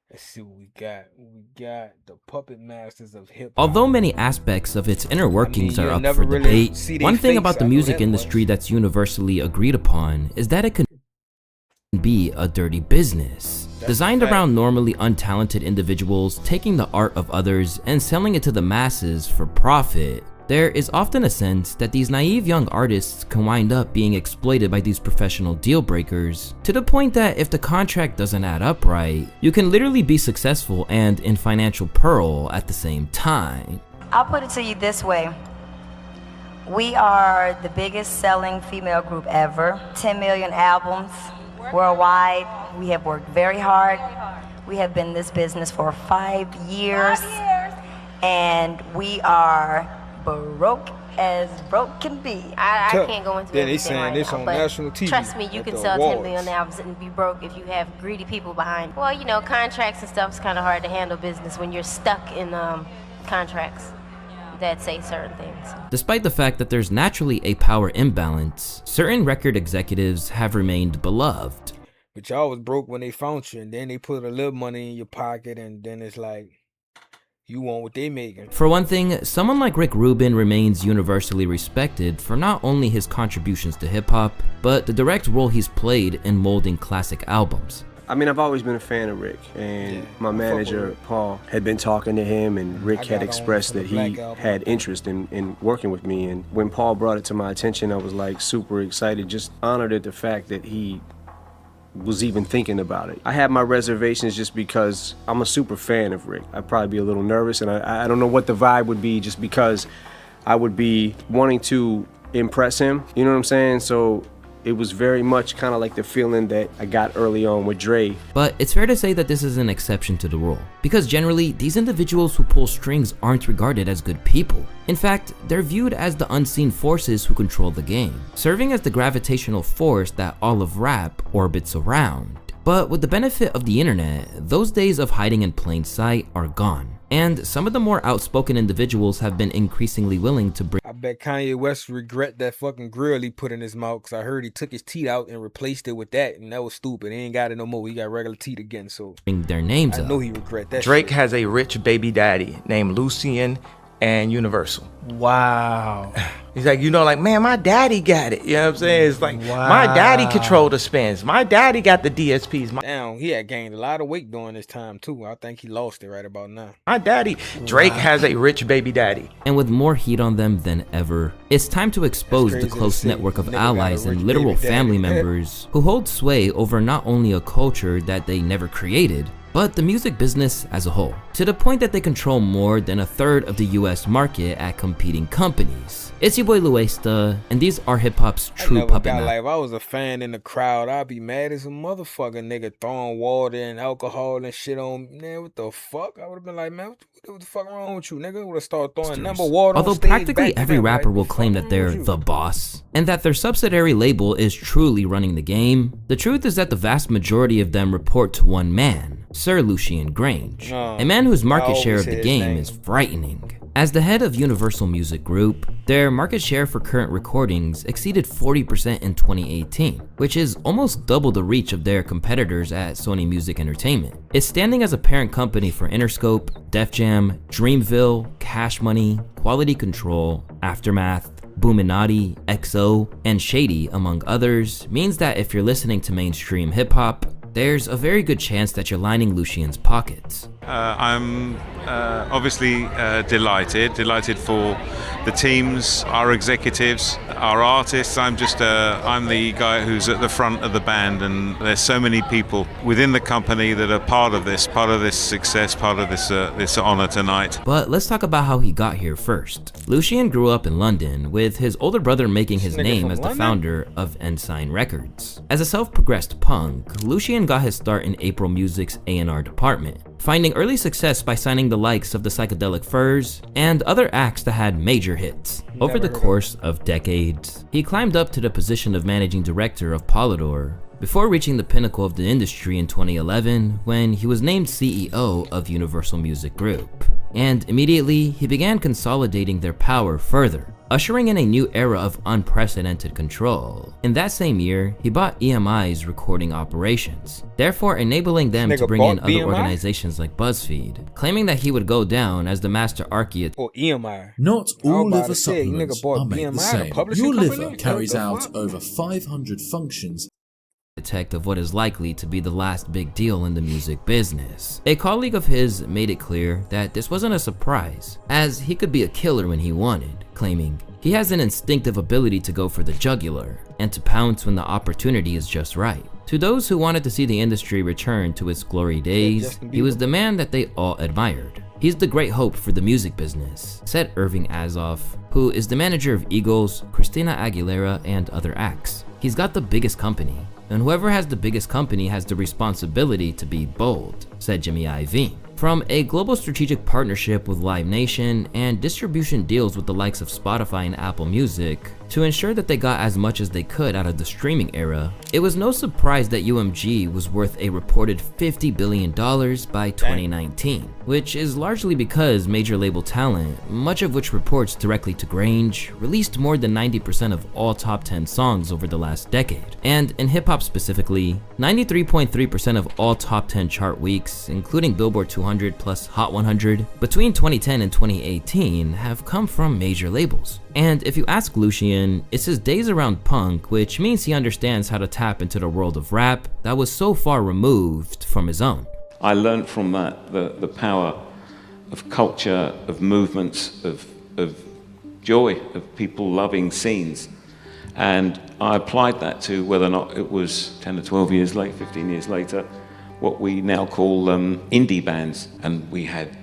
Let's see what we got. We got the Puppet Masters of Hip Hop. Although many aspects of its inner workings are you'll up never for really debate, see they one thing face, about the I know music that industry much. that's universally agreed upon is that it can be a dirty business. That's Designed a fact. around normally untalented individuals taking the art of others and selling it to the masses for profit, there is often a sense that these naive young artists can wind up being exploited by these professional deal breakers, to the point that if the contract doesn't add up right, you can literally be successful and in financial peril at the same time. I'll put it to you this way. We are the biggest selling female group ever. 10 million albums worldwide. We have worked very hard. We have been in this business for 5 years. And we are broke as broke can be. I Tuh. can't go into Then they everything saying right this now, on but national TV trust me, you at can the sell 10 awards. million albums and be broke if you have greedy people behind. Well, you know, contracts and stuff is kind of hard to handle business when you're stuck in contracts that say certain things. Despite the fact that there's naturally a power imbalance, certain record executives have remained beloved. But y'all was broke when they found you, and then they put a little money in your pocket, and then it's like, you want what they making. For one thing, someone like Rick Rubin remains universally respected for not only his contributions to hip-hop, but the direct role he's played in molding classic albums. I mean, I've always been a fan of Rick, and my manager, Paul, had been talking to him, and Rick had expressed that he had interest in working with me. And when Paul brought it to my attention, I was like super excited, just honored at the fact that he was even thinking about it. I have my reservations just because I'm a super fan of Rick. I'd probably be a little nervous, and I don't know what the vibe would be, just because I would be wanting to impress him, you know what I'm saying? So it was very much kind of like the feeling that I got early on with Dre. But it's fair to say that this is an exception to the rule, because generally, these individuals who pull strings aren't regarded as good people. In fact, they're viewed as the unseen forces who control the game, serving as the gravitational force that all of rap orbits around. But with the benefit of the internet, those days of hiding in plain sight are gone. And some of the more outspoken individuals have been increasingly willing to bring I bet Kanye West regret that fucking grill he put in his mouth, because I heard he took his teeth out and replaced it with that, and that was stupid. He ain't got it no more. He got regular teeth again, so their names I up. know he regret that Drake shit. has a rich baby daddy named Lucien and Universal. Wow. He's like, you know, like, man, my daddy got it. You know what I'm saying? It's like, my daddy controlled the spins. My daddy got the DSPs. Damn, he had gained a lot of weight during this time, too. I think he lost it right about now. My daddy. Drake has a rich baby daddy. And with more heat on them than ever, it's time to expose the crazy to close see. network of Nigga got a allies rich and literal baby daddy. family members who hold sway over not only a culture that they never created, but the music business as a whole, to the point that they control more than a third of the US market at competing companies. It's your boy Luesta, and these are hip-hop's I true never puppet got masters. like, if I was a fan in the crowd, I'd be mad as a motherfucker, nigga, throwing water and alcohol and shit on me. Man, what the fuck? I would have been like, man, what the fuck wrong with you, nigga? Would have started throwing number water Although on stage practically back to every them, rapper like, will what the claim fuck that they're wrong with the you? boss, and that their subsidiary label is truly running the game, the truth is that the vast majority of them report to one man, Sir Lucian Grange, a man whose market share of the game is frightening. As the head of Universal Music Group, their market share for current recordings exceeded 40% in 2018, which is almost double the reach of their competitors at Sony Music Entertainment. It's standing as a parent company for Interscope, Def Jam, Dreamville, Cash Money, Quality Control, Aftermath, Boominati, XO, and Shady, among others, means that if you're listening to mainstream hip-hop, there's a very good chance that you're lining Lucian's pockets. I'm obviously delighted for the teams, our executives, our artists. I'm the guy who's at the front of the band, and there's so many people within the company that are part of this success, part of this honor tonight. But let's talk about how he got here first. Lucian grew up in London, with his older brother making his This nigga name from as the London? founder of Ensign Records. As a self-progressed punk, Lucian got his start in April Music's A&R department, finding early success by signing the likes of the Psychedelic Furs and other acts that had major hits. Over the course of decades, he climbed up to the position of managing director of Polydor, before reaching the pinnacle of the industry in 2011 when he was named CEO of Universal Music Group. and immediately he began consolidating their power further, ushering in a new era of unprecedented control. In that same year, he bought EMI's recording operations, therefore enabling them to bring in other organizations like BuzzFeed, claiming that he would go down as the master architect. Or EMI. Not all liver supplements are made the same. Your liver carries out over 500 functions of what is likely to be the last big deal in the music business. A colleague of his made it clear that this wasn't a surprise, as he could be a killer when he wanted, claiming he has an instinctive ability to go for the jugular and to pounce when the opportunity is just right. To those who wanted to see the industry return to its glory days, he was the man that they all admired. He's the great hope for the music business, said Irving Azoff, who is the manager of Eagles, Christina Aguilera, and other acts. He's got the biggest company, and whoever has the biggest company has the responsibility to be bold, said Jimmy Iovine. From a global strategic partnership with Live Nation and distribution deals with the likes of Spotify and Apple Music to ensure that they got as much as they could out of the streaming era, it was no surprise that UMG was worth a reported $50 billion by 2019, which is largely because major label talent, much of which reports directly to Grange, released more than 90% of all top 10 songs over the last decade. And in hip-hop specifically, 93.3% of all top 10 chart weeks, including Billboard 200 plus Hot 100, between 2010 and 2018 have come from major labels. And if you ask Lucian, it's his days around punk, which means he understands how to tap into the world of rap that was so far removed from his own. I learned from that the power of culture, of movements, of joy, of people loving scenes. And I applied that to whether or not it was 10 or 12 years later, 15 years later, what we now call indie bands. And we had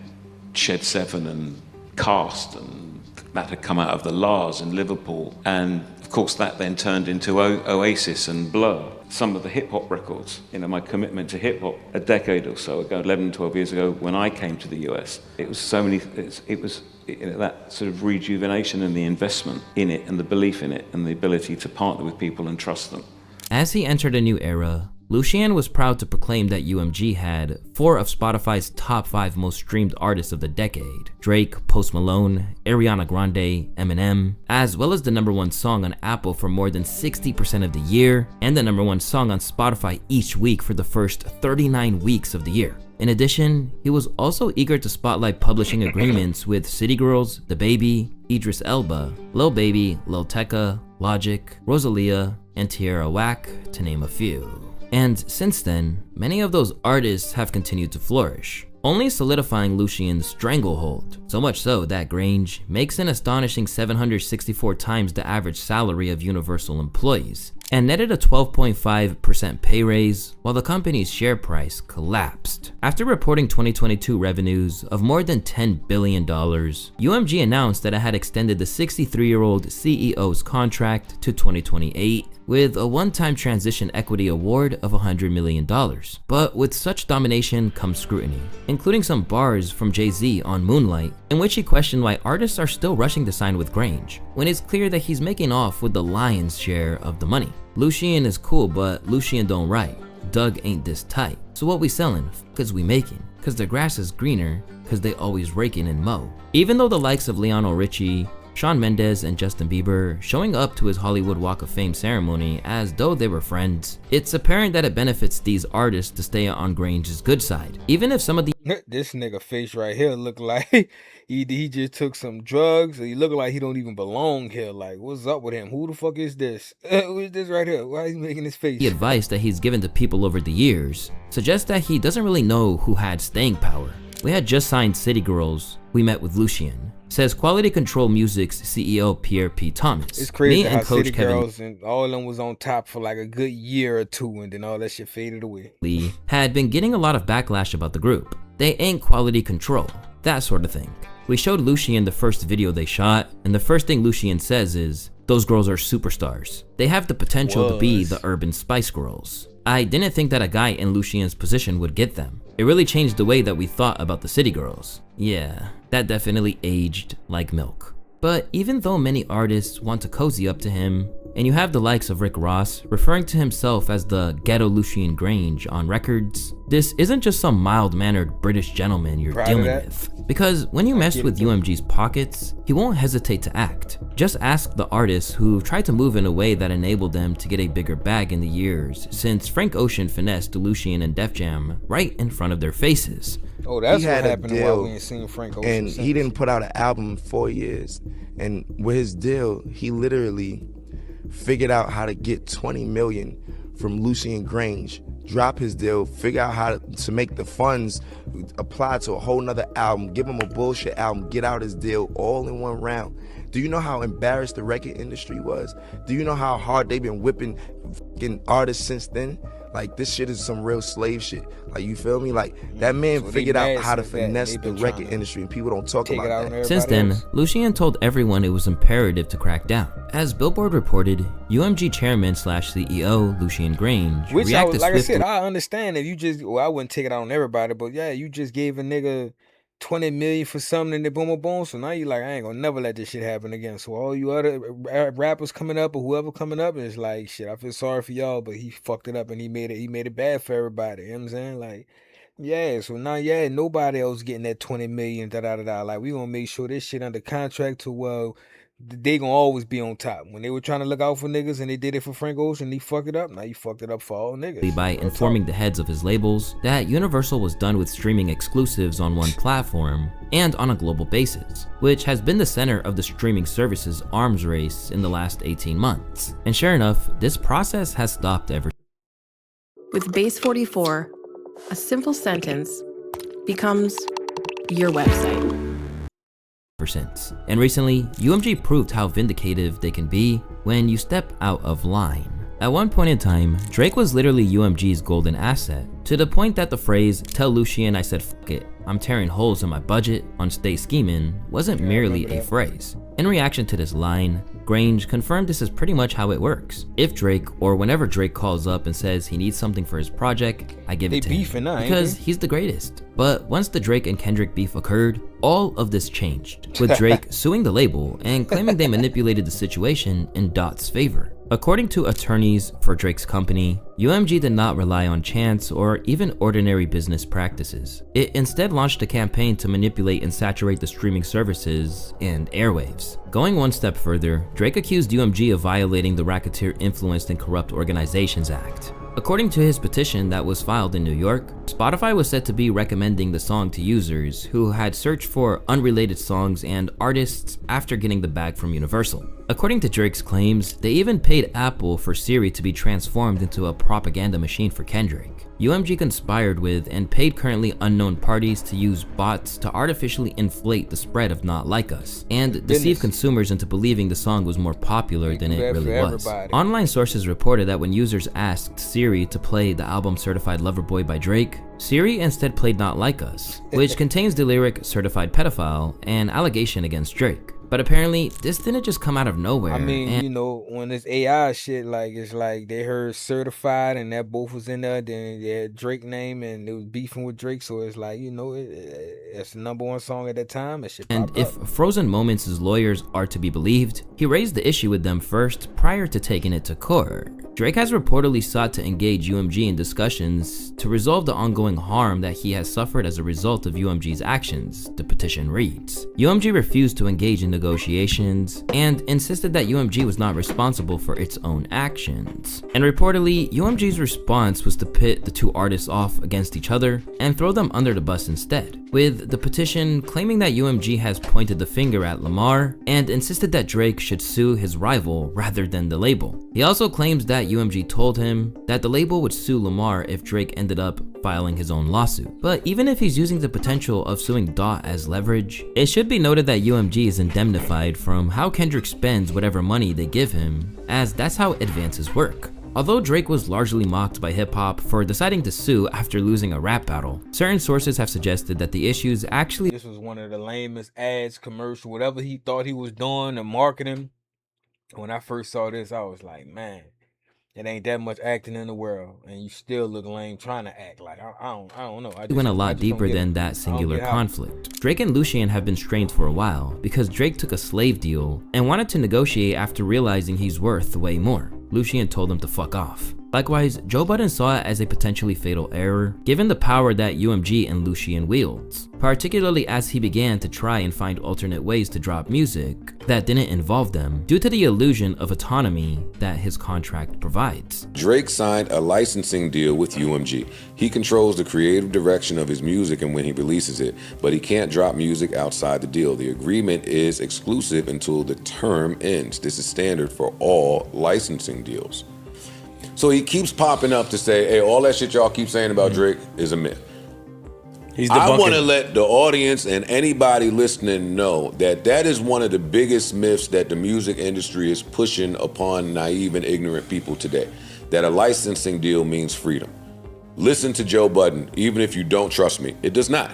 Shed 7 and Cast, and that had come out of the Lars in Liverpool. And of course that then turned into Oasis and Blur. Some of the hip hop records, my commitment to hip hop a decade or so ago, 11, 12 years ago, when I came to the US, it was that sort of rejuvenation and the investment in it and the belief in it and the ability to partner with people and trust them. As he entered a new era, Lucian was proud to proclaim that UMG had 4 of Spotify's top 5 most streamed artists of the decade: Drake, Post Malone, Ariana Grande, Eminem, as well as the #1 song on Apple for more than 60% of the year, and the #1 song on Spotify each week for the first 39 weeks of the year. In addition, he was also eager to spotlight publishing agreements with City Girls, DaBaby, Idris Elba, Lil Baby, Lil Tecca, Logic, Rosalia, and Tierra Whack, to name a few. And since then, many of those artists have continued to flourish, only solidifying Lucian's stranglehold, so much so that Grange makes an astonishing 764 times the average salary of Universal employees, and netted a 12.5% pay raise, while the company's share price collapsed. After reporting 2022 revenues of more than $10 billion, UMG announced that it had extended the 63-year-old CEO's contract to 2028, with a one-time transition equity award of $100 million. But with such domination comes scrutiny, including some bars from Jay-Z on Moonlight, in which he questioned why artists are still rushing to sign with Grange, when it's clear that he's making off with the lion's share of the money. Lucian is cool, but Lucian don't write. Doug ain't this tight. So what we selling? Cause we making. Cause the grass is greener, cause they always raking and mow. Even though the likes of Lionel Richie, Shawn Mendes, and Justin Bieber showing up to his Hollywood Walk of Fame ceremony as though they were friends, it's apparent that it benefits these artists to stay on Grange's good side, even if some of the— This nigga face right here look like he just took some drugs, or he look like he don't even belong here. Like, what's up with him? Who the fuck is this? Who is this right here? Why is he making this face? The advice that he's given to people over the years suggests that he doesn't really know who had staying power. We had just signed City Girls. We met with Lucian, says Quality Control Music's CEO Pierre P. Thomas. It's crazy Me how and Coach City Kevin Girls and all of them was on top for like a good year or two, and then all that shit faded away. Lee had been getting a lot of backlash about the group. They ain't quality control, that sort of thing. We showed Lucian the first video they shot, and the first thing Lucian says is, "Those girls are superstars. They have the potential to be the urban Spice Girls." I didn't think that a guy in Lucian's position would get them. It really changed the way that we thought about the City Girls. Yeah, that definitely aged like milk. But even though many artists want to cozy up to him, And you have the likes of Rick Ross referring to himself as the ghetto Lucian Grange on records. This isn't just some mild-mannered British gentleman you're dealing with. Because when you mess with UMG's pockets, he won't hesitate to act. Just ask the artists who tried to move in a way that enabled them to get a bigger bag in the years, since Frank Ocean finessed Lucian and Def Jam right in front of their faces. Oh, that's what happened while we ain't seen Frank Ocean. And he didn't put out an album in 4 years. And with his deal, he literally figured out how to get 20 million from Lucian Grange, drop his deal, figure out how to make the funds apply to a whole nother album, give him a bullshit album, get out his deal all in one round. Do you know how embarrassed the record industry was? Do you know how hard they've been whipping fucking artists since then? Like, this shit is some real slave shit. Like, you feel me? Like, that man figured out how to finesse the record industry, and people don't talk about that. Since then, Lucian told everyone it was imperative to crack down. As Billboard reported, UMG chairman / CEO Lucian Grange reacted like I said, I understand if you just, well, I wouldn't take it out on everybody, but yeah, you just gave a nigga 20 million for something and they boom, boom, boom. So now you like, I ain't gonna never let this shit happen again. So all you other rappers coming up or whoever coming up is like, shit, I feel sorry for y'all, but he fucked it up and he made it bad for everybody. You know what I'm saying? Like, yeah, so now, yeah, nobody else getting that 20 million, da-da-da-da. Like, we gonna make sure this shit under contract to, well, they gonna always be on top. When they were trying to look out for niggas and they did it for Frank Ocean, he fucked it up. Now you fucked it up for all niggas. By informing the heads of his labels that Universal was done with streaming exclusives on one platform and on a global basis, which has been the center of the streaming services arms race in the last 18 months. And sure enough, this process has stopped ever. With Base 44, a simple sentence becomes your website. Since. And recently, UMG proved how vindicative they can be when you step out of line. At one point in time, Drake was literally UMG's golden asset, to the point that the phrase, "Tell Lucian I said fuck it, I'm tearing holes in my budget on Stay Schemin'" wasn't merely a phrase. In reaction to this line, Grange confirmed this is pretty much how it works. If Drake, or whenever Drake calls up and says he needs something for his project, I give it to him, because he's the greatest. But once the Drake and Kendrick beef occurred, all of this changed, with Drake suing the label and claiming they manipulated the situation in Dot's favor. According to attorneys for Drake's company, UMG did not rely on chance or even ordinary business practices. It instead launched a campaign to manipulate and saturate the streaming services and airwaves. Going one step further, Drake accused UMG of violating the Racketeer Influenced and Corrupt Organizations Act. According to his petition that was filed in New York, Spotify was said to be recommending the song to users who had searched for unrelated songs and artists after getting the bag from Universal. According to Drake's claims, they even paid Apple for Siri to be transformed into a propaganda machine for Kendrick. UMG conspired with and paid currently unknown parties to use bots to artificially inflate the spread of Not Like Us and deceive consumers into believing the song was more popular than it really was. Online sources reported that when users asked Siri to play the album Certified Lover Boy by Drake, Siri instead played Not Like Us, which contains the lyric Certified Pedophile, an allegation against Drake. But apparently, this didn't just come out of nowhere. I mean, you know, when it's AI shit, like, it's like they heard Certified and that both was in there, then they had Drake name and it was beefing with Drake, so it's like, you know, it's the #1 song at that time. And if Frozen Moments' lawyers are to be believed, he raised the issue with them first prior to taking it to court. Drake has reportedly sought to engage UMG in discussions to resolve the ongoing harm that he has suffered as a result of UMG's actions, the petition reads. UMG refused to engage in negotiations and insisted that UMG was not responsible for its own actions. And reportedly, UMG's response was to pit the two artists off against each other and throw them under the bus instead, with the petition claiming that UMG has pointed the finger at Lamar and insisted that Drake should sue his rival rather than the label. He also claims that UMG told him that the label would sue Lamar if Drake ended up filing his own lawsuit. But even if he's using the potential of suing Dot as leverage, it should be noted that UMG is indemnified from how Kendrick spends whatever money they give him, as that's how advances work. Although Drake was largely mocked by hip-hop for deciding to sue after losing a rap battle, certain sources have suggested that the issues actually— this was one of the lamest ads, commercial, whatever he thought he was doing, the marketing. When I first saw this, I was like, man, It ain't that much acting in the world, and you still look lame trying to act. Like I don't know. It went a lot deeper than that singular conflict. Drake and Lucien have been strained for a while because Drake took a slave deal and wanted to negotiate after realizing he's worth way more. Lucien told him to fuck off. Likewise, Joe Budden saw it as a potentially fatal error, given the power that UMG and Lucien wields, particularly as he began to try and find alternate ways to drop music that didn't involve them due to the illusion of autonomy that his contract provides. Drake signed a licensing deal with UMG. He controls the creative direction of his music and when he releases it, but he can't drop music outside the deal. The agreement is exclusive until the term ends. This is standard for all licensing deals. So he keeps popping up to say, hey, all that shit y'all keep saying about Drake is a myth. I want to let the audience and anybody listening know that that is one of the biggest myths that the music industry is pushing upon naive and ignorant people today, that a licensing deal means freedom. Listen to Joe Budden, even if you don't trust me. It does not.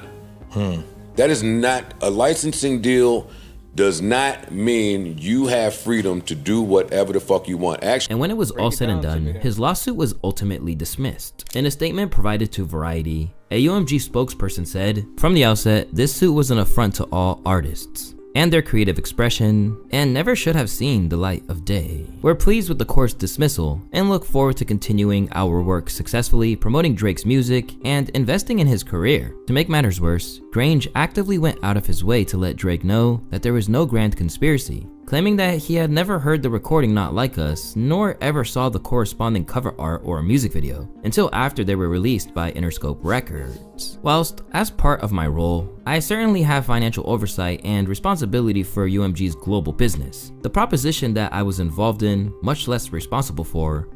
That is not, a licensing deal does not mean you have freedom to do whatever the fuck you want. Actually, and when it was all said and done, his lawsuit was ultimately dismissed. In a statement provided to Variety, a UMG spokesperson said, "From the outset, this suit was an affront to all artists and their creative expression, and never should have seen the light of day. We're pleased with the court's dismissal and look forward to continuing our work successfully promoting Drake's music and investing in his career." To make matters worse, Grange actively went out of his way to let Drake know that there was no grand conspiracy, claiming that he had never heard the recording Not Like Us, nor ever saw the corresponding cover art or music video until after they were released by Interscope Records. Whilst, as part of my role, I certainly have financial oversight and responsibility for UMG's global business, the proposition that I was involved in, much less responsible for,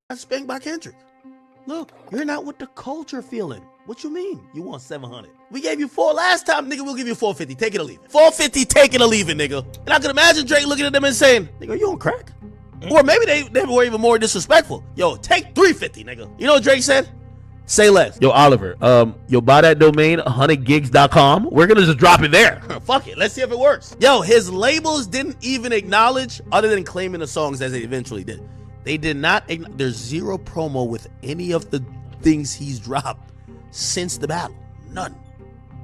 That's Spanked by Kendrick. Look, you're not with the culture feeling. What you mean? You want 700? We gave you 4 last time, nigga. We'll give you 450. Take it or leave it. 450, take it or leave it, nigga. And I can imagine Drake looking at them and saying, "Nigga, you on crack?" Or maybe they were even more disrespectful. "Yo, take 350, nigga." You know what Drake said? "Say less." "Yo, Oliver, you'll buy that domain, 100gigs.com. We're gonna just drop it there." Fuck it, let's see if it works. Yo, his labels didn't even acknowledge, other than claiming the songs as they eventually did. They did not. There's zero promo with any of the things he's dropped since the battle. None.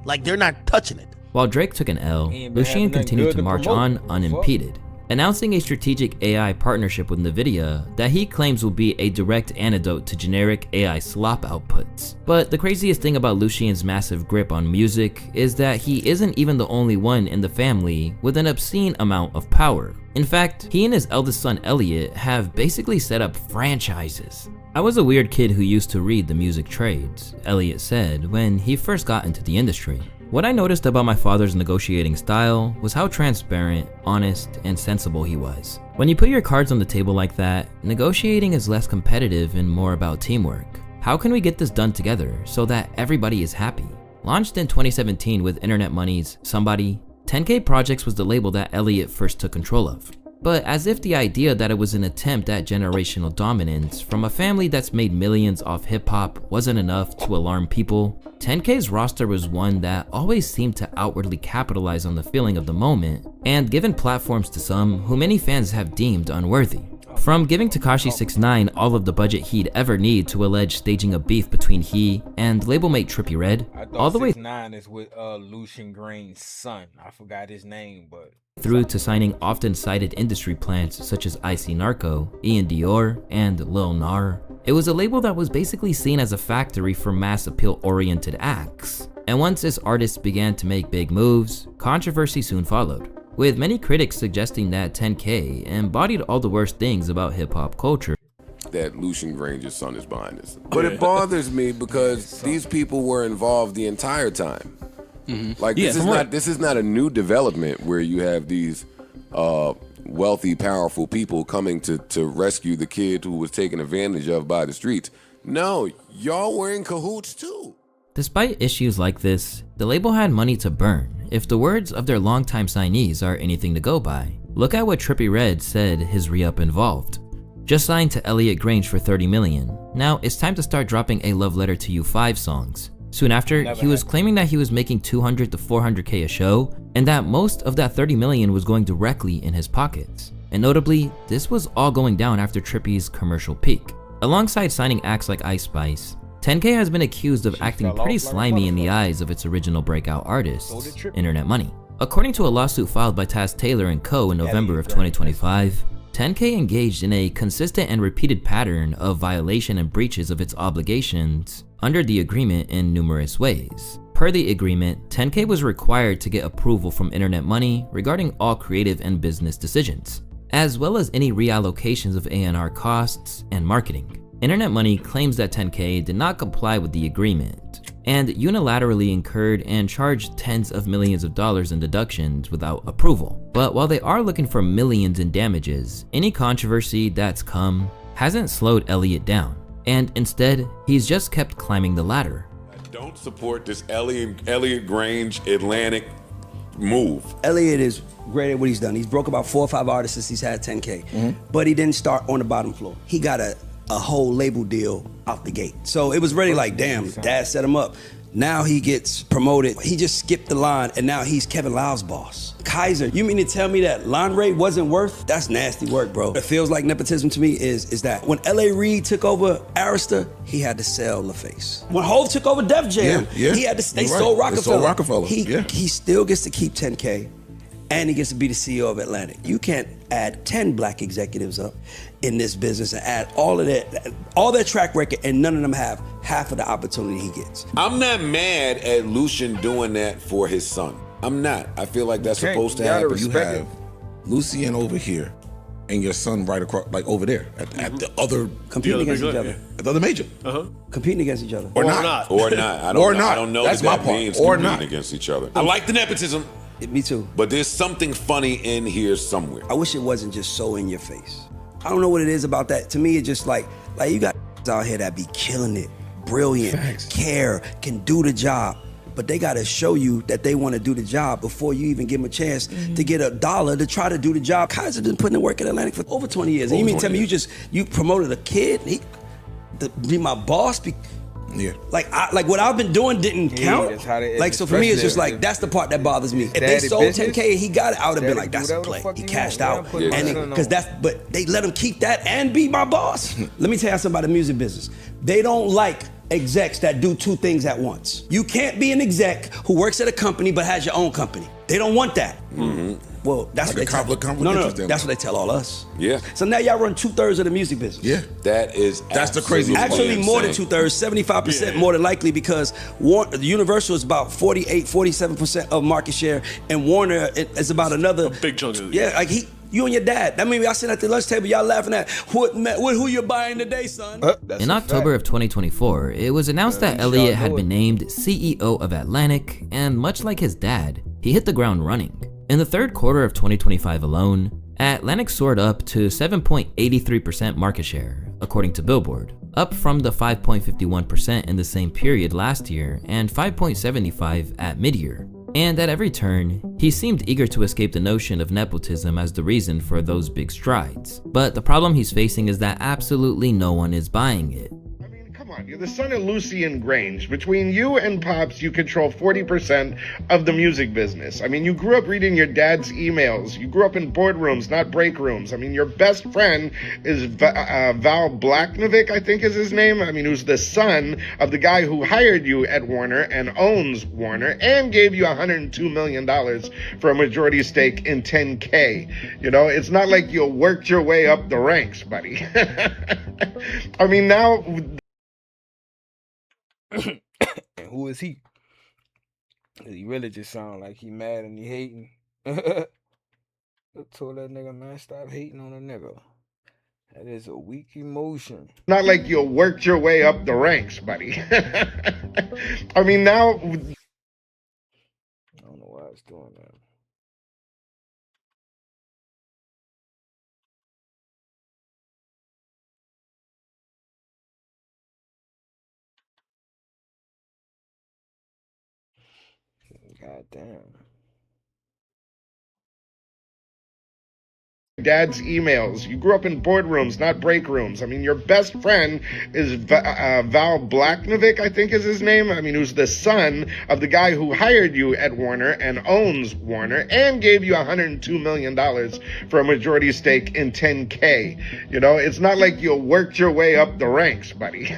Like, they're not touching it. While Drake took an L, Lucien continued to march on unimpeded, announcing a strategic AI partnership with NVIDIA that he claims will be a direct antidote to generic AI slop outputs. But the craziest thing about Lucien's massive grip on music is that he isn't even the only one in the family with an obscene amount of power. In fact, he and his eldest son Elliot have basically set up franchises. "I was a weird kid who used to read the music trades," Elliot said when he first got into the industry. "What I noticed about my father's negotiating style was how transparent, honest, and sensible he was. When you put your cards on the table like that, negotiating is less competitive and more about teamwork. How can we get this done together so that everybody is happy?" Launched in 2017 with Internet Money's Somebody, 10K Projects was the label that Elliot first took control of. But as if the idea that it was an attempt at generational dominance from a family that's made millions off hip-hop wasn't enough to alarm people, 10K's roster was one that always seemed to outwardly capitalize on the feeling of the moment and given platforms to some who many fans have deemed unworthy. From giving Tekashi 6ix9ine all of the budget he'd ever need to allege staging a beef between he and labelmate Trippie Redd, all the way 6ix9ine is with Lucien Grange's son. I forgot his name, but through to signing often cited industry plants such as Icy Narco, Ian Dior, and Lil Nar. It was a label that was basically seen as a factory for mass appeal oriented acts. And once its artists began to make big moves, controversy soon followed, with many critics suggesting that 10K embodied all the worst things about hip hop culture. That Lucien Grange's son is behind this. But it bothers me because these people were involved the entire time. Like, this is not a new development where you have these wealthy, powerful people coming to rescue the kid who was taken advantage of by the streets. No, y'all were in cahoots too. Despite issues like this, the label had money to burn, if the words of their longtime signees are anything to go by. Look at what Trippie Redd said his re-up involved. "Just signed to Elliot Grange for $30 million. Now it's time to start dropping a Love Letter to You 5 songs." Soon after, he was claiming that he was making $200 to $400K a show, and that most of that $30 million was going directly in his pockets. And notably, this was all going down after Trippie's commercial peak. Alongside signing acts like Ice Spice, 10K has been accused of acting pretty slimy in the eyes of its original breakout artist, Internet Money. According to a lawsuit filed by Taz Taylor and Co. in November of 2025, 10K engaged in a consistent and repeated pattern of violation and breaches of its obligations under the agreement in numerous ways. Per the agreement, 10K was required to get approval from Internet Money regarding all creative and business decisions, as well as any reallocations of A&R costs and marketing. Internet Money claims that 10K did not comply with the agreement and unilaterally incurred and charged tens of millions of dollars in deductions without approval. But while they are looking for millions in damages, any controversy that's come hasn't slowed Elliott down, and instead, he's just kept climbing the ladder. I don't support this Elliott Grange Atlantic move. Elliott is great at what he's done. He's broke about 4 or 5 artists since he's had 10K, but he didn't start on the bottom floor. He got a whole label deal out the gate. So it was really like, damn, dad set him up. Now he gets promoted. He just skipped the line and now he's Kevin Lyle's boss. Kaiser, you mean to tell me that Lanre wasn't worth? That's nasty work, bro. It feels like nepotism to me is that when L.A. Reid took over Arista, he had to sell LaFace. When Hov took over Def Jam, he had to, they sold Rockefeller. He still gets to keep 10K and he gets to be the CEO of Atlantic. You can't add 10 black executives up in this business and add all their track record and none of them have half of the opportunity he gets. I'm not mad at Lucian doing that for his son. I'm not. I feel like that's supposed to happen. You have Lucian over here and your son right across, like over there at the other competing against each other. At the other major. Competing against each other. Or not. Or not. I don't know That's that my part. means Or competing not. against each other. I like the nepotism. Me too. But there's something funny in here somewhere. I wish it wasn't just so in your face. I don't know what it is about that. To me, it's just like you got out here that be killing it, brilliant, care, can do the job. But they gotta show you that they wanna do the job before you even give them a chance to get $1 to try to do the job. Kaiser been putting in work at Atlantic for over 20 years. And you mean tell me you promoted a kid to be my boss? Like what I've been doing didn't count. So for me, it's just like that's the part that bothers me. If they sold 10K, he got it. I would have been like, that's a play. He cashed out, but they let him keep that and be my boss. Let me tell you something about the music business. They don't like execs that do 2 things at once. You can't be an exec who works at a company but has your own company. They don't want that. Well, that's like what they tell. No, that's what they tell all us. Yeah. So now y'all run 2/3 of the music business. Yeah. That's the craziest. Actually, more than 2/3, 75% more than likely, because Universal is about 47% of market share, and Warner is about another big chunk of it. Yeah, like you and your dad. That means y'all sitting at the lunch table, y'all laughing at who you buying today, son. In October of 2024, it was announced that Elliott had been named CEO of Atlantic, and much like his dad, he hit the ground running. In the third quarter of 2025 alone, Atlantic soared up to 7.83% market share, according to Billboard, up from the 5.51% in the same period last year and 5.75% at mid-year. And at every turn, he seemed eager to escape the notion of nepotism as the reason for those big strides. But the problem he's facing is that absolutely no one is buying it. You're the son of Lucian Grange. Between you and Pops, you control 40% of the music business. I mean, you grew up reading your dad's emails. You grew up in boardrooms, not break rooms. I mean, your best friend is Val Blacknovic, I think is his name. I mean, who's the son of the guy who hired you at Warner and owns Warner and gave you $102 million for a majority stake in 10K. You know, it's not like you worked your way up the ranks, buddy. I mean, now... And who is he? He really just sound like he mad and he hating. I told that nigga, man, stop hating on a nigga. That is a weak emotion. Not like you worked your way up the ranks, buddy. I mean, now... I don't know why it's doing that. God damn. dad's emails. You grew up in boardrooms, not break rooms. I mean, your best friend is Val Blacknovic, I think is his name. I mean, who's the son of the guy who hired you at Warner and owns Warner and gave you $102 million for a majority stake in 10K. You know, it's not like you worked your way up the ranks, buddy.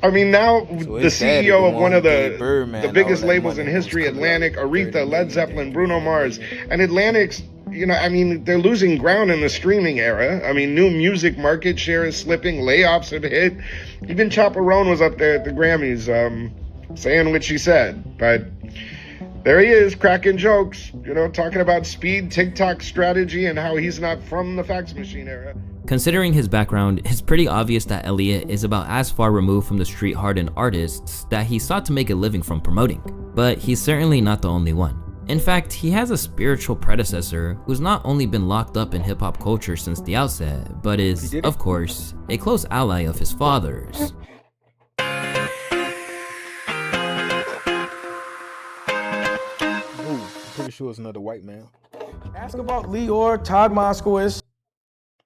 I mean, now the CEO of one of the biggest labels in history, Atlantic, Aretha, Led Zeppelin, Bruno Mars, and Atlantic's, you know, I mean, they're losing ground in the streaming era. I mean, new music market share is slipping. Layoffs have hit. Even Chaperone was up there at the Grammys saying what she said. But there he is, cracking jokes, you know, talking about speed, TikTok strategy, and how he's not from the fax machine era. Considering his background, it's pretty obvious that Elliott is about as far removed from the street-hardened artists that he sought to make a living from promoting. But he's certainly not the only one. In fact, he has a spiritual predecessor who's not only been locked up in hip-hop culture since the outset, but is, of course, a close ally of his father's. Ooh, pretty sure it's another white man. Ask about Lyor, Todd Moskowitz.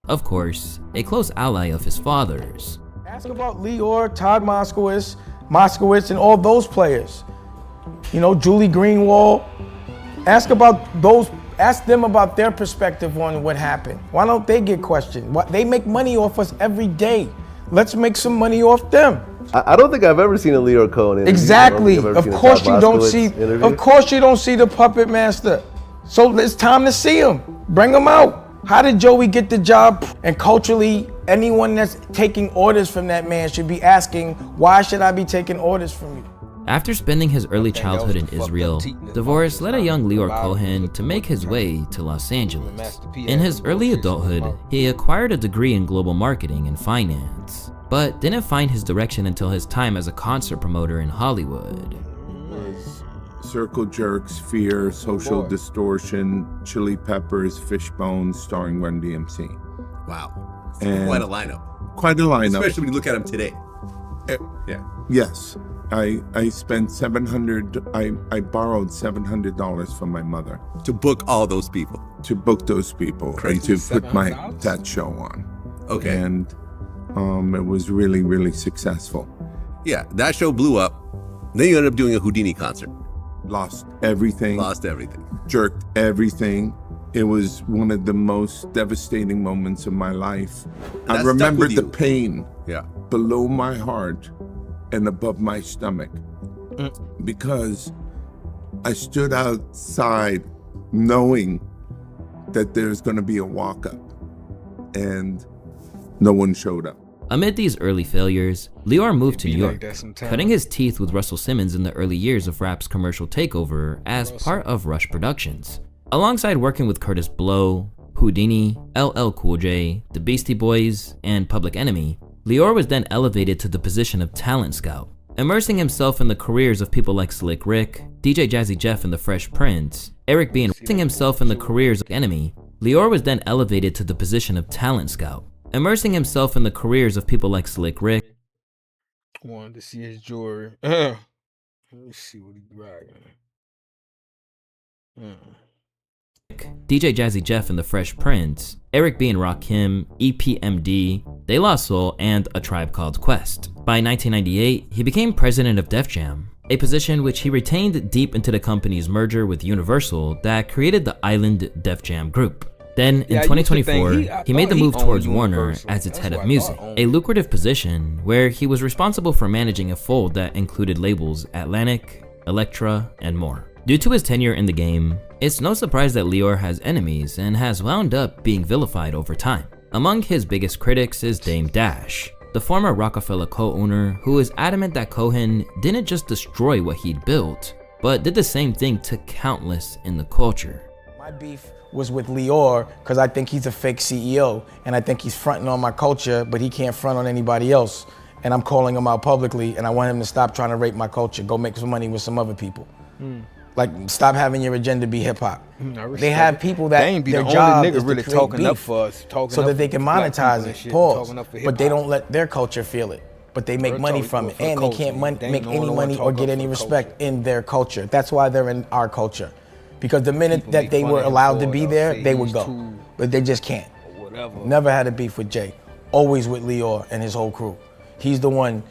Of course, a close ally of his father's. Ask about Lyor, Todd Moskowitz, and all those players. You know, Julie Greenwald. Ask them about their perspective on what happened. Why don't they get questioned? They make money off us every day. Let's make some money off them. I don't think I've ever seen a Lyor Cohen interview. Exactly. Of course you don't see. Of course you don't see the puppet master. So it's time to see him. Bring him out. How did Joey get the job? And culturally, anyone that's taking orders from that man should be asking, why should I be taking orders from you? After spending his early childhood in Israel, DeVoris led a young Lyor Cohen to make his way to Los Angeles. In his early adulthood, he acquired a degree in global marketing and finance, but didn't find his direction until his time as a concert promoter in Hollywood. Circle Jerks, Fear, Social Distortion, Chili Peppers, Fishbone, starring Run DMC. Wow. And quite a lineup. Quite a lineup. Especially when you look at him today. Yeah. Yes. I spent I borrowed $700 from my mother. To book all those people? To book those people. Crazy. And to put that show on. Okay. And it was really, really successful. Yeah, that show blew up. Then you ended up doing a Houdini concert. Lost everything. Jerked everything. It was one of the most devastating moments of my life. I remember the pain below my heart and above my stomach because I stood outside knowing that there's going to be a walk-up and no one showed up. Amid these early failures, Lyor moved to New York, cutting his teeth with Russell Simmons in the early years of rap's commercial takeover as part of Rush Productions. Alongside working with Curtis Blow, Houdini, LL Cool J, The Beastie Boys, and Public Enemy, Lyor was then elevated to the position of talent scout, immersing himself in the careers of people like Slick Rick, DJ Jazzy Jeff and the Fresh Prince, Eric B. and immersing himself in the careers of Enemy. Lyor was then elevated to the position of talent scout, immersing himself in the careers of people like Slick Rick. Wanted to see his jewelry. Let me see what he's rocking. DJ Jazzy Jeff and the Fresh Prince, Eric B. and Rakim, EPMD, De La Soul, and A Tribe Called Quest. By 1998, he became president of Def Jam, a position which he retained deep into the company's merger with Universal that created the Island Def Jam Group. Then, in 2024, he made the move towards Warner as its head of music, a lucrative position where he was responsible for managing a fold that included labels Atlantic, Elektra, and more. Due to his tenure in the game, it's no surprise that Lyor has enemies and has wound up being vilified over time. Among his biggest critics is Dame Dash, the former Rockefeller co-owner who is adamant that Cohen didn't just destroy what he'd built, but did the same thing to countless in the culture. My beef was with Lyor because I think he's a fake CEO and I think he's fronting on my culture, but he can't front on anybody else. And I'm calling him out publicly and I want him to stop trying to rape my culture, go make some money with some other people. Like, stop having your agenda be hip hop. They have people that their job is to create beef so that they can monetize it, pause. But they don't let their culture feel it. But they make money from it, and they can't make any money or get any respect in their culture. That's why they're in our culture. Because the minute that they were allowed to be there, they would go. but they just can't. Whatever. Never had a beef with Jay. Always with Lyor and his whole crew. He's the one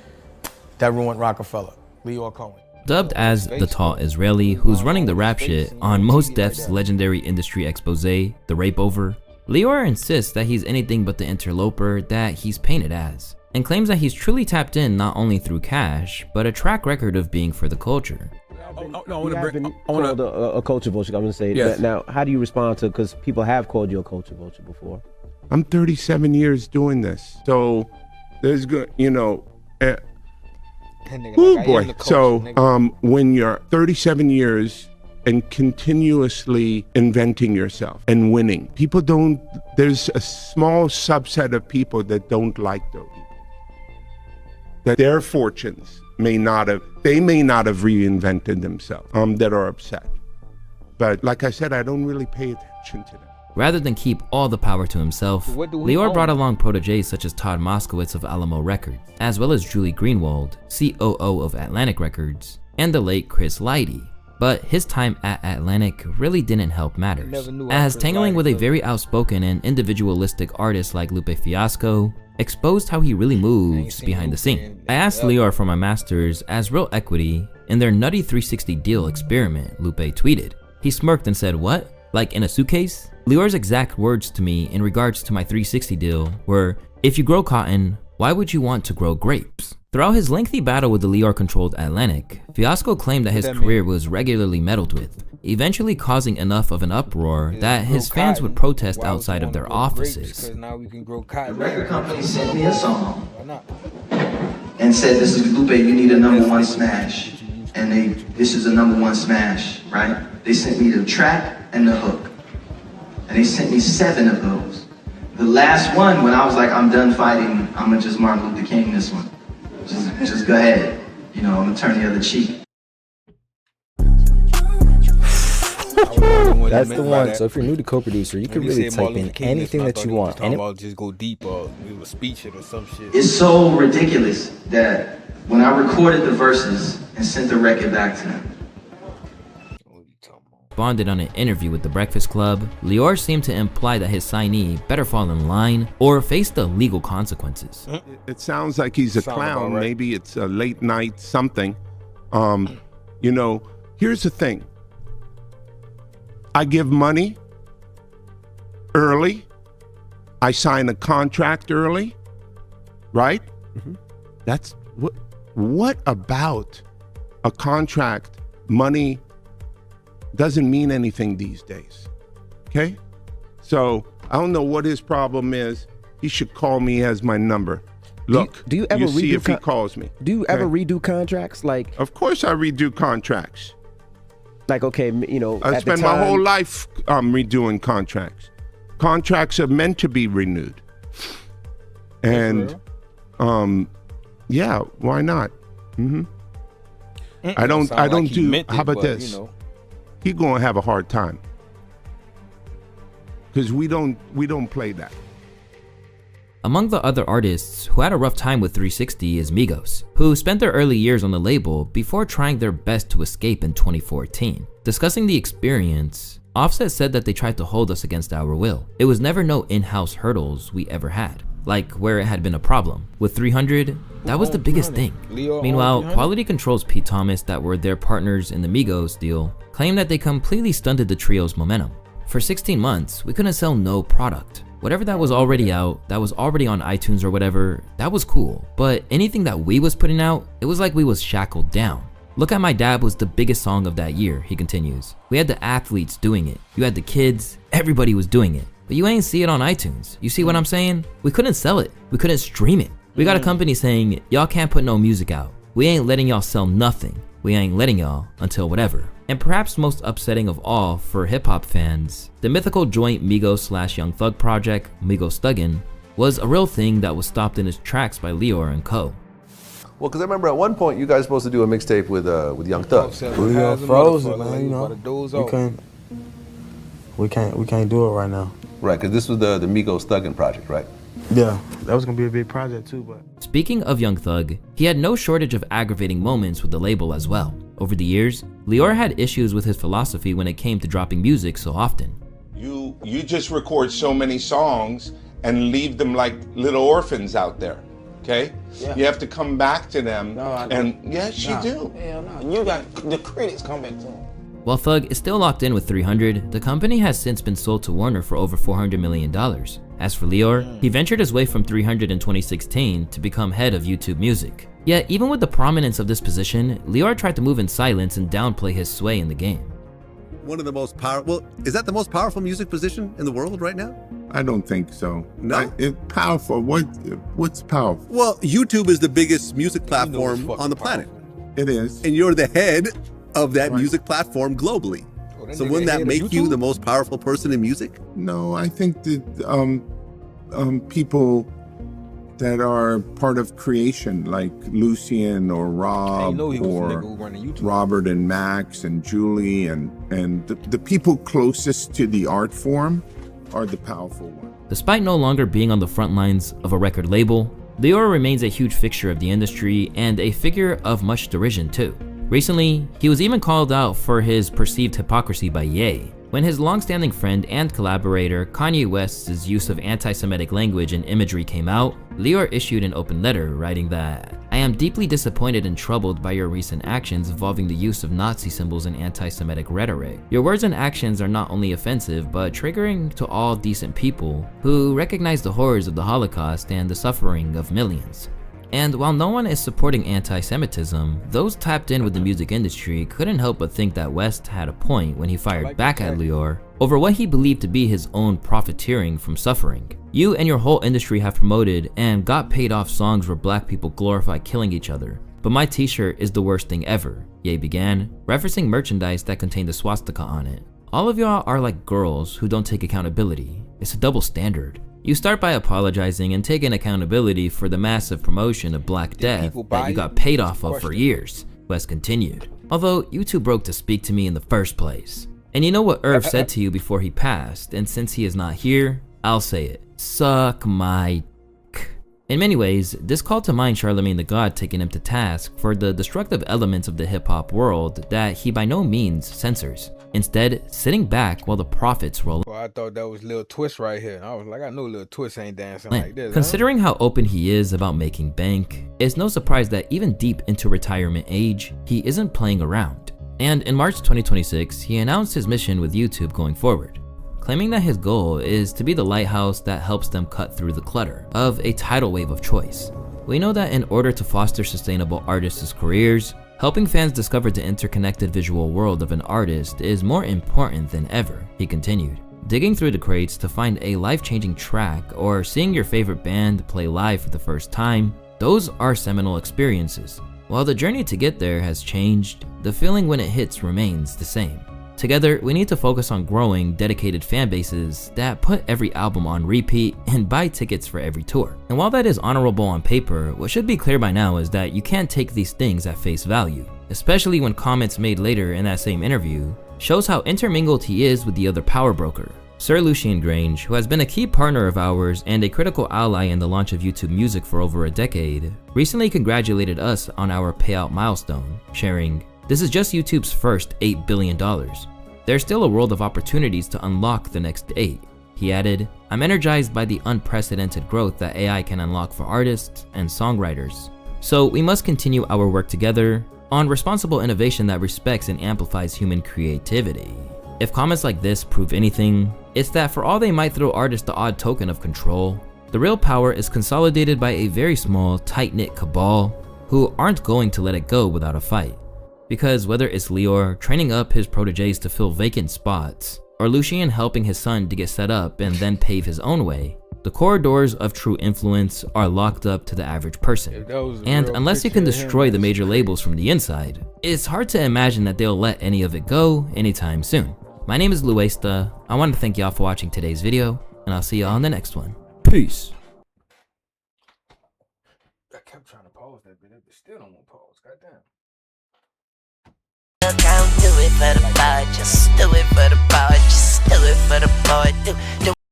that ruined Rockefeller, Lyor Cohen. Dubbed as the tall Israeli who's running the rap shit on Mos Def's legendary industry expose, The Rape Over, Lyor insists that he's anything but the interloper that he's painted as, and claims that he's truly tapped in not only through cash, but a track record of being for the culture. A culture vulture. I'm gonna say that. Now, how do you respond to, because people have called you a culture vulture before? I'm 37 years doing this, so there's good, oh boy. So when you're 37 years and continuously inventing yourself and winning, people don't. There's a small subset of people that don't like those people. That their fortunes may not have reinvented themselves, that are upset. But like I said, I don't really pay attention to that. Rather than keep all the power to himself, Lyor brought along proteges such as Todd Moskowitz of Alamo Records, as well as Julie Greenwald, COO of Atlantic Records, and the late Chris Lighty. But his time at Atlantic really didn't help matters, as tangling with a very outspoken and individualistic artist like Lupe Fiasco exposed how he really moves behind the scene. I asked Lyor for my masters as real equity in their nutty 360 deal experiment, Lupe tweeted. He smirked and said, "What? Like in a suitcase?" Lyor's exact words to me in regards to my 360 deal were, "If you grow cotton, why would you want to grow grapes?" Throughout his lengthy battle with the Lyor-controlled Atlantic, Fiasco claimed that his career was regularly meddled with, eventually causing enough of an uproar that his fans would protest outside of their offices. The record company sent me a song and said, "This is Lupe, you need a #1 smash." And this is a #1 smash, right? They sent me the track and the hook. And they sent me 7 of those. The last one, when I was like, I'm done fighting, I'm gonna just Martin Luther King this one. Just go ahead. I'm gonna turn the other cheek. That's the one. So if you're new to co-producer, you can really type in anything that you want. And just go deeper, we speech it or some shit. It's so ridiculous that when I recorded the verses and sent the record back to them, Bonded on an interview with The Breakfast Club, Lyor seemed to imply that his signee better fall in line or face the legal consequences. It sounds like he's a clown. Right. Maybe it's a late night something. Here's the thing. I give money early. I sign a contract early, right? Mm-hmm. That's what about a contract, money, doesn't mean anything these days, okay? So I don't know what his problem is. He should call me. He has my number. Look, do you ever see if he calls me. Do you ever redo contracts? Like, of course I redo contracts. Like, okay, I spend my whole life redoing contracts. Contracts are meant to be renewed. And yeah, why not? Mm-hmm. I don't do. How about this? He gonna have a hard time because we don't play that. Among the other artists who had a rough time with 360 is Migos, who spent their early years on the label before trying their best to escape in 2014. Discussing the experience, Offset said that they tried to hold us against our will. It was never no in-house hurdles we ever had, like where it had been a problem. With 300, that was the biggest thing. Meanwhile, Quality Control's Pete Thomas, that were their partners in the Migos deal, claimed that they completely stunted the trio's momentum. For 16 months, we couldn't sell no product. Whatever that was already out, that was already on iTunes or whatever, that was cool. But anything that we was putting out, it was like we was shackled down. Look at My Dad was the biggest song of that year, he continues. We had the athletes doing it. You had the kids, everybody was doing it. But you ain't see it on iTunes. You see what I'm saying? We couldn't sell it. We couldn't stream it. We got a company saying, y'all can't put no music out. We ain't letting y'all sell nothing. We ain't letting y'all until whatever. And perhaps most upsetting of all for hip hop fans, the mythical joint Migos/Young Thug project, Migos Thuggin', was a real thing that was stopped in its tracks by Lyor and co. Well, because I remember at one point you guys were supposed to do a mixtape with Young Thug. We got frozen, man. We can't do it right now. Right, because this was the Migos Thuggin' project, right? Yeah, that was gonna be a big project too, but. Speaking of Young Thug, he had no shortage of aggravating moments with the label as well. Over the years, Lyor had issues with his philosophy when it came to dropping music so often. You you just record so many songs and leave them like little orphans out there. Okay? Yeah. You have to come back to them. No, I and don't. yes, you do. Hell no. You got the critics come back to them. While Thug is still locked in with 300, the company has since been sold to Warner for over $400 million. As for Lior, he ventured his way from 300 in 2016 to become head of YouTube Music. Yet, even with the prominence of this position, Lior tried to move in silence and downplay his sway in the game. One of the most powerful, is that the most powerful music position in the world right now? I don't think so. No? It's powerful. What's powerful? Well, YouTube is the biggest music platform on the planet. It is. And you're the head of that music platform globally. So wouldn't that make you the most powerful person in music? No, I think that people that are part of creation, like Lucian or Rob or Robert and Max and Julie and the people closest to the art form are the powerful ones. Despite no longer being on the front lines of a record label, Lior remains a huge fixture of the industry and a figure of much derision too. Recently, he was even called out for his perceived hypocrisy by Ye, when his long-standing friend and collaborator Kanye West's use of anti-Semitic language and imagery came out. Lior issued an open letter writing that, "I am deeply disappointed and troubled by your recent actions involving the use of Nazi symbols and anti-Semitic rhetoric. Your words and actions are not only offensive, but triggering to all decent people who recognize the horrors of the Holocaust and the suffering of millions." And while no one is supporting anti-Semitism, those tapped in with the music industry couldn't help but think that West had a point when he fired back at Lior over what he believed to be his own profiteering from suffering. You and your whole industry have promoted and got paid off songs where black people glorify killing each other, but my t-shirt is the worst thing ever, Ye began, referencing merchandise that contained the swastika on it. All of y'all are like girls who don't take accountability. It's a double standard. You start by apologizing and taking accountability for the massive promotion of Black Death that you got paid off of for years, West continued. Although you too broke to speak to me in the first place. And you know what Irv said to you before he passed, and since he is not here, I'll say it. Suck my k. In many ways, this called to mind Charlemagne the God taking him to task for the destructive elements of the hip-hop world that he by no means censors. Instead, sitting back while the profits roll. Well, I thought that was Lil Twist right here. I was like, I know Lil Twist ain't dancing like this. Considering how open he is about making bank, it's no surprise that even deep into retirement age, he isn't playing around. And in March 2026, he announced his mission with YouTube going forward, claiming that his goal is to be the lighthouse that helps them cut through the clutter of a tidal wave of choice. We know that in order to foster sustainable artists' careers, helping fans discover the interconnected visual world of an artist is more important than ever, he continued. Digging through the crates to find a life-changing track or seeing your favorite band play live for the first time, those are seminal experiences. While the journey to get there has changed, the feeling when it hits remains the same. Together, we need to focus on growing dedicated fan bases that put every album on repeat and buy tickets for every tour. And while that is honorable on paper, what should be clear by now is that you can't take these things at face value, especially when comments made later in that same interview shows how intermingled he is with the other power broker. Sir Lucian Grange, who has been a key partner of ours and a critical ally in the launch of YouTube Music for over a decade, recently congratulated us on our payout milestone, sharing, "This is just YouTube's first $8 billion. There's still a world of opportunities to unlock the next 8. He added, "I'm energized by the unprecedented growth that AI can unlock for artists and songwriters. So we must continue our work together on responsible innovation that respects and amplifies human creativity." If comments like this prove anything, it's that for all they might throw artists the odd token of control, the real power is consolidated by a very small, tight-knit cabal who aren't going to let it go without a fight. Because whether it's Lior training up his proteges to fill vacant spots, or Lucian helping his son to get set up and then pave his own way, the corridors of true influence are locked up to the average person. And unless you can destroy the major labels from the inside, it's hard to imagine that they'll let any of it go anytime soon. My name is Luesta. I want to thank y'all for watching today's video, and I'll see y'all on the next one. Peace. I kept trying to pause that, but it still don't want to pause. Goddamn. Don't do it for the boy, just do it for the boy, just do it for the boy. Do